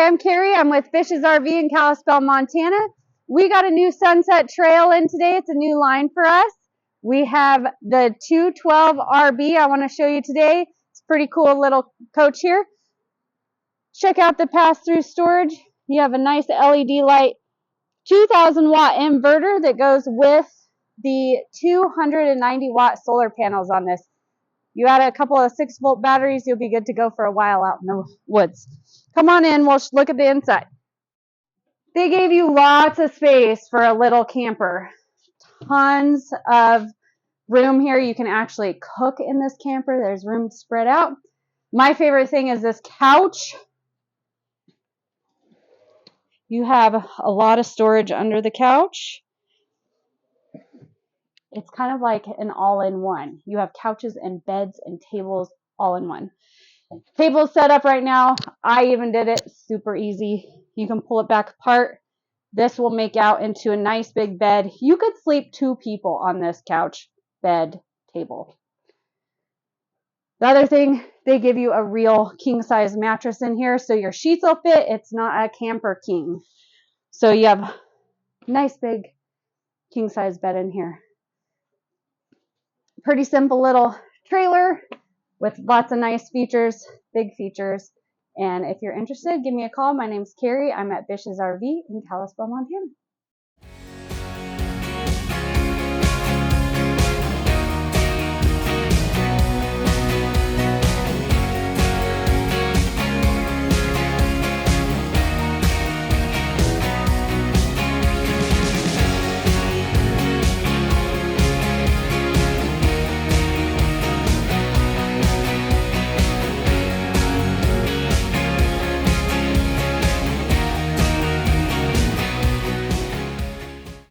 I'm Carrie. I'm with BISH'S RV in Kalispell, Montana. We got a new Sunset Trail in today. It's a new line for us. We have the 212 RB I want to show you today. It's a pretty cool little coach here. Check out the pass-through storage. You have a nice LED light, 2,000 watt inverter that goes with the 290 watt solar panels on this. You add a couple of 6-volt batteries, you'll be good to go for a while out in the woods. Come on in, we'll look at the inside. They gave you lots of space for a little camper. Tons of room here. You can actually cook in this camper. There's room to spread out. My favorite thing is this couch. You have a lot of storage under the couch. It's kind of like an all-in-one. You have couches and beds and tables all in one. Table set up right now. I even did it super easy. You can pull it back apart. This will make out into a nice big bed. You could sleep 2 people on this couch, bed, table. The other thing, they give you a real king-size mattress in here, so your sheets will fit. It's not a camper king. So you have a nice big king-size bed in here. Pretty simple little trailer with lots of nice features, big features. And if you're interested, give me a call. My name's Carrie. I'm at BISH'S RV in Kalispell, Montana.